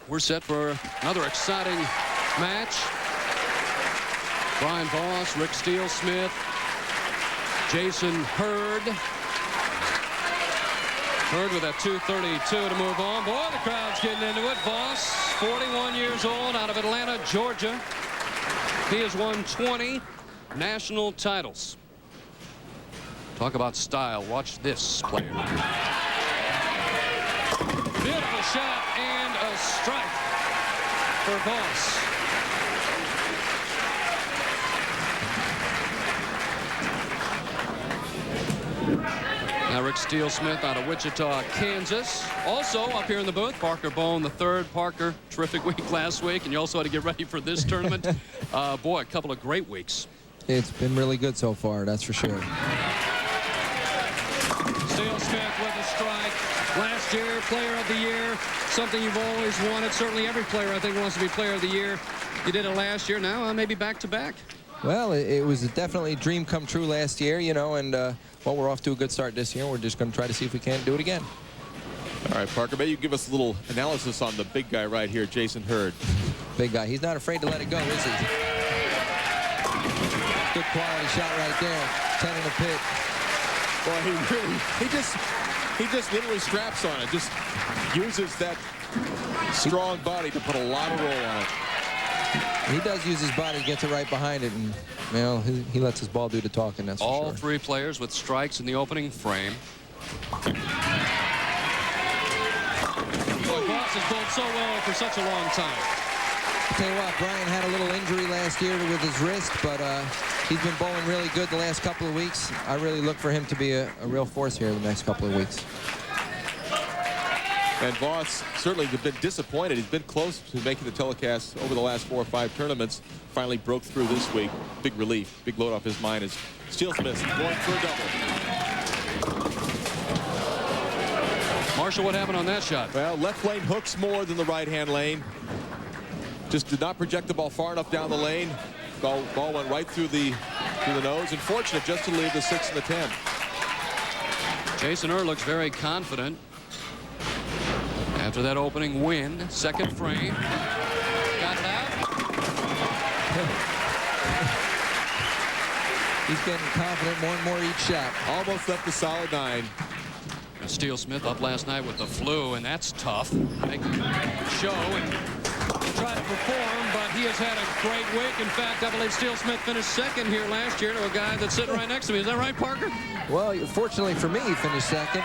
We're set for another exciting match. Brian Voss, Rick Steelsmith, Jason Hurd. Hurd with a 2:32 to move on. Boy, the crowd's getting into it. Voss, 41 years old, out of Atlanta, Georgia. He has won 20 national titles. Talk about style. Watch this player. Beautiful shot and a strike for Voss. Now Rick Steelsmith out of Wichita, Kansas. Also up here in the booth, Parker Bohn III. Parker, terrific week last week, and you also had to get ready for this tournament. Boy, a couple of great weeks. It's been really good so far, that's for sure. Steelsmith with a strike. Last year, player of the year, something you've always wanted. Certainly every player, I think, wants to be player of the year. You did it last year. Now maybe back-to-back. Well, it was definitely a dream come true last year, you know, and well, we're off to a good start this year. We're just going to try to see if we can't do it again. All right, Parker, maybe you give us a little analysis on the big guy right here, Jason Hurd. Big guy. He's not afraid to let it go, is he? Good quality shot right there. 10 in the pit. Boy, he just literally straps on it. Just uses that strong body to put a lot of roll on it. He does use his body, gets it right behind it, and well, he lets his ball do the talking, that's for sure. All three players with strikes in the opening frame. Boy, Voss has bowled so well for such a long time. I'll tell you what, Brian had a little injury last year with his wrist, but he's been bowling really good the last couple of weeks. I really look for him to be a real force here the next couple of weeks. And Voss certainly has been disappointed. He's been close to making the telecast over the last 4 or 5 tournaments. Finally broke through this week. Big relief, big load off his mind as Steelsmith going for a double. Marshall, what happened on that shot? Well, left lane hooks more than the right-hand lane. Just did not project the ball far enough down the lane. Ball went right through the nose. And fortunate just to leave the 6 and the 10. Jason Hurd looks very confident. After that opening win, second frame. Got it out. He's getting confident more and more each shot. Almost left the solid 9. Steelsmith up last night with the flu, and that's tough. Making a show and try to perform, but he has had a great week. In fact, I believe Steelsmith finished second here last year to a guy that's sitting right next to me. Is that right, Parker? Well, fortunately for me, he finished second.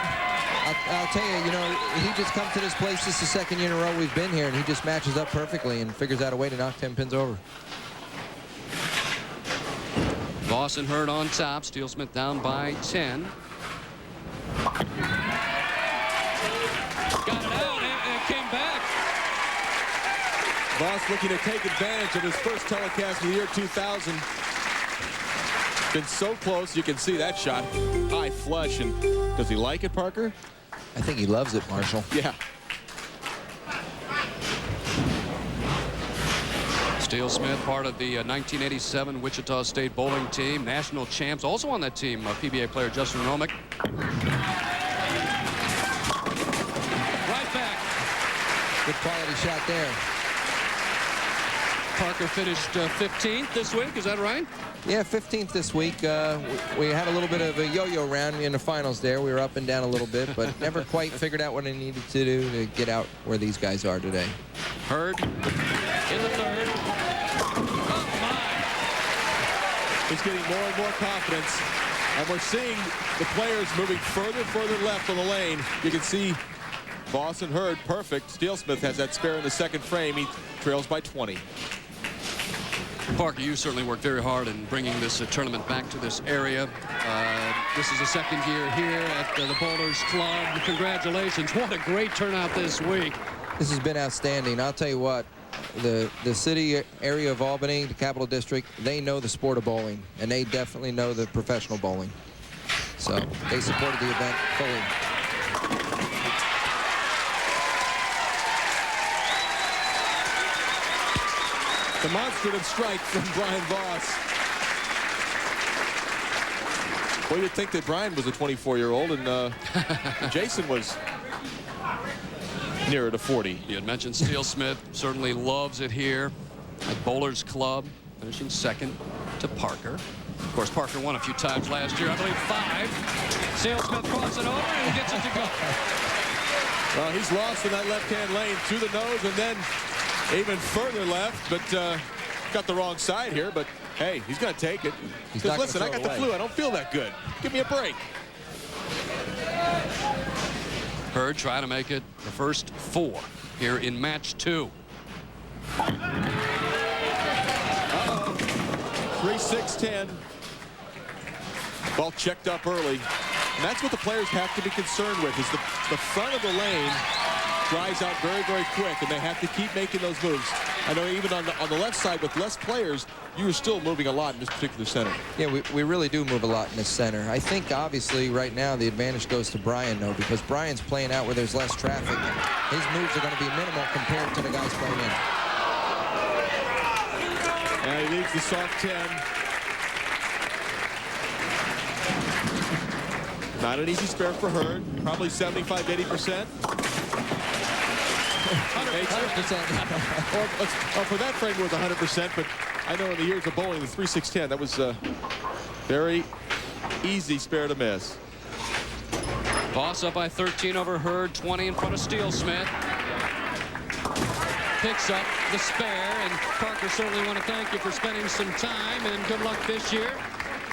I'll tell you, you know, he just comes to this place. This is the second year in a row we've been here, and he just matches up perfectly and figures out a way to knock 10 pins over. Voss and Hurd on top. Steelsmith down by 10. Got it out, and it came back. Voss looking to take advantage of his first telecast of the year 2000. Been so close, you can see that shot. High flush, and does he like it, Parker? I think he loves it, Marshall. Yeah. Steelsmith, part of the 1987 Wichita State bowling team, national champs. Also on that team, PBA player Justin Romick. Right back. Good quality shot there. Parker finished 15th this week, is that right? Yeah, 15th this week. We had a little bit of a yo-yo round in the finals there. We were up and down a little bit, but never quite figured out what I needed to do to get out where these guys are today. Hurd in the third. Oh, my. He's getting more and more confidence. And we're seeing the players moving further left on the lane. You can see Voss and Hurd perfect. Steelsmith has that spare in the second frame. He trails by 20. Parker, you certainly worked very hard in bringing this tournament back to this area. This is the second year here at the Bowlers Club. Congratulations. What a great turnout this week. This has been outstanding. I'll tell you what, the city area of Albany, the Capital District, they know the sport of bowling, and they definitely know the professional bowling. So they supported the event fully. Demonstrative strike from Brian Voss. Well, you'd think that Brian was a 24-year-old and Jason was nearer to 40. You had mentioned Steelsmith certainly loves it here at Bowlers Club, finishing second to Parker. Of course, Parker won a few times last year, I believe 5. Steelsmith crossing over and gets it to go. Well, he's lost in that left-hand lane through the nose and then even further left, but got the wrong side here. But hey, he's going to take it. Because listen, I got the flu. I don't feel that good. Give me a break. Hurd trying to make it the first 4 here in match 2. 3-6-10. Ball checked up early. And that's what the players have to be concerned with, is the front of the lane dries out very, very quick, and they have to keep making those moves. I know even on the left side with less players, you are still moving a lot in this particular center. Yeah, we really do move a lot in this center. I think obviously right now the advantage goes to Brian, though, because Brian's playing out where there's less traffic. His moves are going to be minimal compared to the guys playing in. And he leaves the soft 10. Not an easy spare for Hurd. Probably 75–80%. 100%. Or for that frame it was 100%, but I know in the years of bowling, the 3-6-10, that was a very easy spare to miss. Voss up by 13 over Hurd, 20 in front of Steelsmith. Picks up the spare, and Parker certainly want to thank you for spending some time, and good luck this year.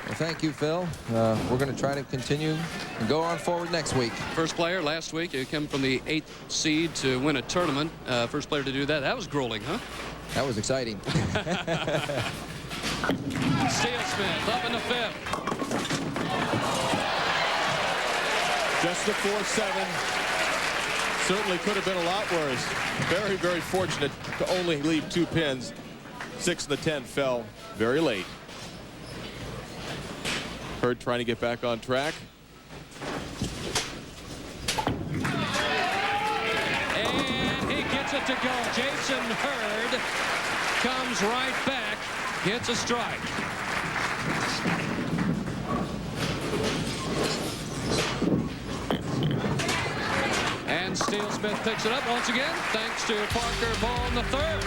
Well, thank you, Phil. We're going to try to continue and go on forward next week. First player last week, you come from the 8th seed to win a tournament. First player to do that. That was grueling, huh? That was exciting. Steelsmith up in the 5th. Just the 4-7. Certainly could have been a lot worse. Very, very fortunate to only leave 2 pins. 6 and the 10 fell very late. Hurd trying to get back on track. And he gets it to go. Jason Hurd comes right back, gets a strike. And Steelsmith picks it up once again, thanks to Parker Bohn III.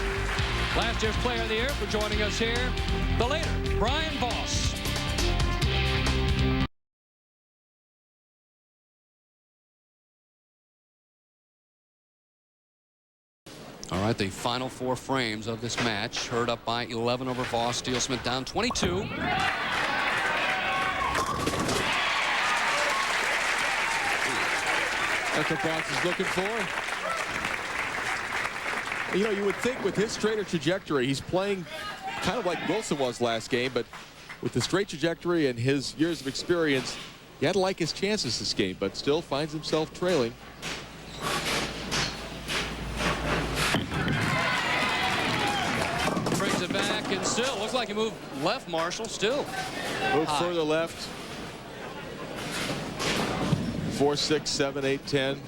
Last year's Player of the Year for joining us here. The leader, Brian Voss. All right, the final 4 frames of this match. Hurd up by 11 over Voss. Steelsmith down 22. That's what Voss is looking for. You know, you would think with his straighter trajectory, he's playing kind of like Wilson was last game, but with the straight trajectory and his years of experience, he had to like his chances this game, but still finds himself trailing. Brings it back and still looks like he moved left, Marshall. Still move further left. 4, 6, 7, 8, 10.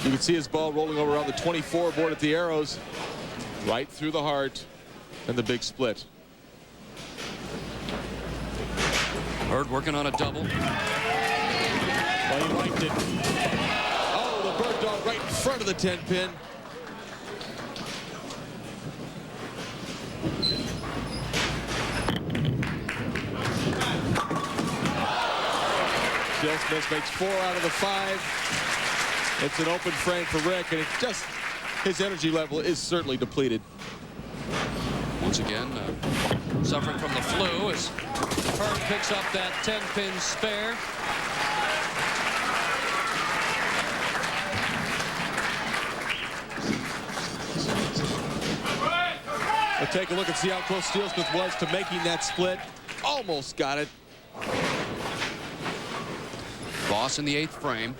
You can see his ball rolling over on the 24 board at the arrows, right through the heart, and the big split. Hurd working on a double. Well, he liked it. Oh, the bird dog right in front of the 10 pin. Steelsmith makes 4 out of the 5. It's an open frame for Rick, and it's just his energy level is certainly depleted. Once again, suffering from the flu as Hurd picks up that 10-pin spare. We'll take a look and see how close Steelsmith was to making that split. Almost got it. Voss in the 8th frame.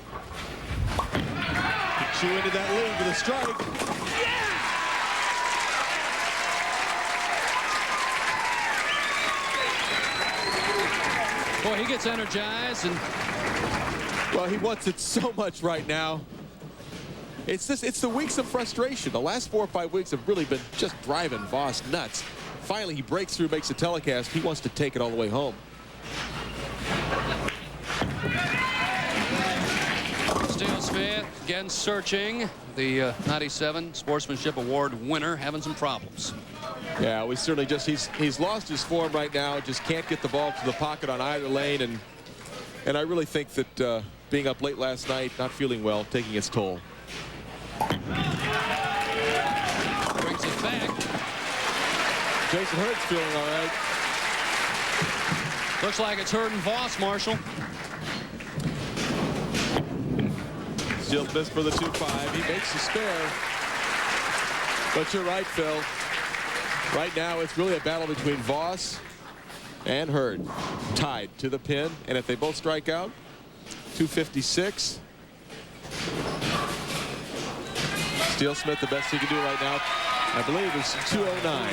Chew into that lead with a strike. Boy, he gets energized, and well, he wants it so much right now. It's the weeks of frustration. The last 4 or 5 weeks have really been just driving Voss nuts. Finally, he breaks through, makes a telecast. He wants to take it all the way home. Steelsmith Steelsmith again searching. The 97 Sportsmanship Award winner having some problems. Yeah, we certainly just, he's lost his form right now. Just can't get the ball to the pocket on either lane. And I really think that being up late last night, not feeling well, taking its toll. Brings it back. Jason Hurd's feeling all right. Looks like it's Hurd and Voss, Marshall. Steelsmith for the 2-5. He makes the spare. But you're right, Phil. Right now, it's really a battle between Voss and Hurd. Tied to the pin. And if they both strike out, 256. Steelsmith, the best he can do right now, I believe, is 209.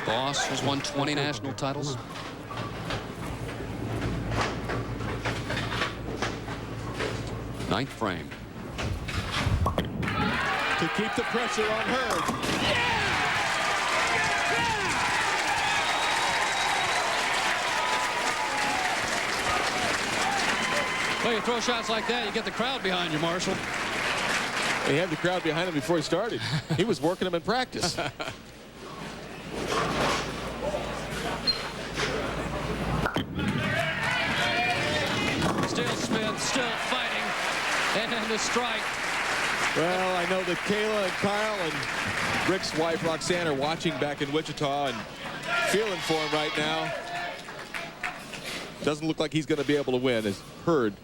Voss has won 20 national titles. Ninth frame. To keep the pressure on Hurd. Well, you throw shots like that, you get the crowd behind you, Marshall. He had the crowd behind him before he started. He was working them in practice. Steelsmith still fighting, and the strike. Well, I know that Kayla and Kyle and Rick's wife, Roxanne, are watching back in Wichita and feeling for him right now. Doesn't look like he's going to be able to win, as Hurd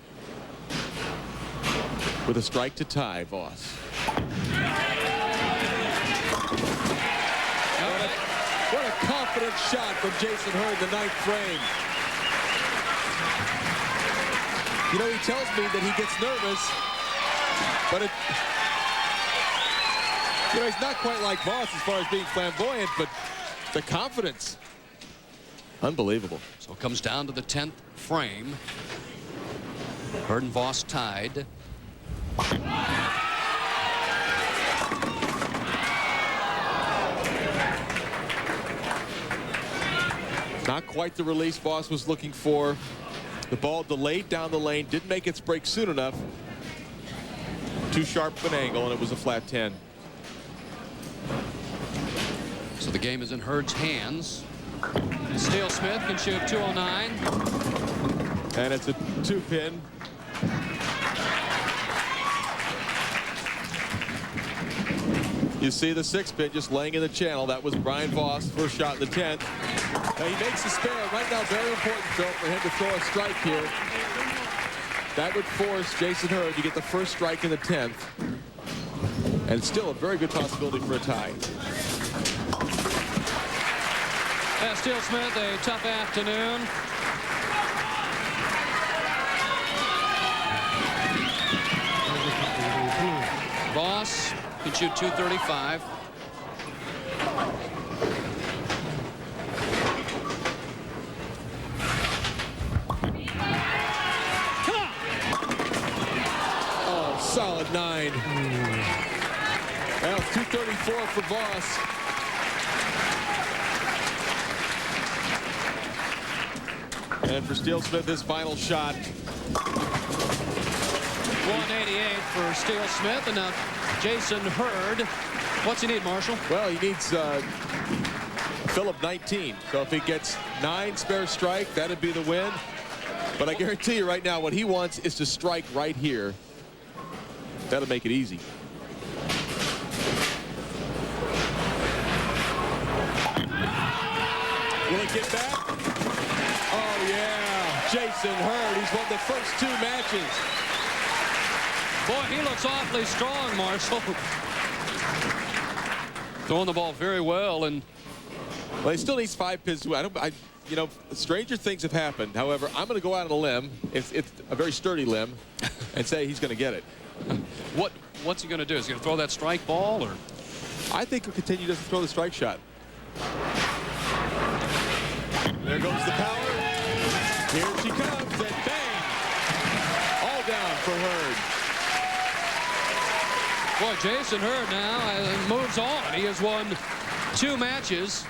with a strike to tie Voss. What a confident shot from Jason Hurd, the ninth frame. You know, he tells me that he gets nervous, but you know, he's not quite like Voss as far as being flamboyant, but the confidence, unbelievable. So it comes down to the 10th frame. Hurd and Voss tied. Not quite the release Voss was looking for. The ball delayed down the lane, didn't make its break soon enough. Too sharp of an angle, and it was a flat 10. So the game is in Hurd's hands. Steelsmith can shoot 209. And it's a 2-pin. You see the 6-pin just laying in the channel. That was Brian Voss, first shot in the 10th. Now he makes the spare. Right now, very important, Phil, for him to throw a strike here. That would force Jason Hurd to get the first strike in the 10th. And still a very good possibility for a tie. Steelsmith, a tough afternoon. Voss can shoot 235. Come on! Oh, solid 9. Well, 234 for Voss. And for Steelsmith, his final shot. 188 for Steelsmith, and now Jason Hurd. What's he need, Marshall? Well, he needs a fill of 19. So if he gets 9 spare strike, that'd be the win. But I guarantee you right now, what he wants is to strike right here. That'll make it easy. Will it get back? Oh, yeah. Jason Hurd, he's won the first 2 matches. Boy, he looks awfully strong, Marshall. Throwing the ball very well, and well, he still needs 5 pins to win. You know, stranger things have happened. However, I'm going to go out on a limb. It's a very sturdy limb, and say he's going to get it. What's he going to do? Is he going to throw that strike ball, or? I think he'll continue to throw the strike shot. There goes the power. Here she comes, and bang! All down for Hurd. Boy, Jason Hurd now moves on. He has won 2 matches.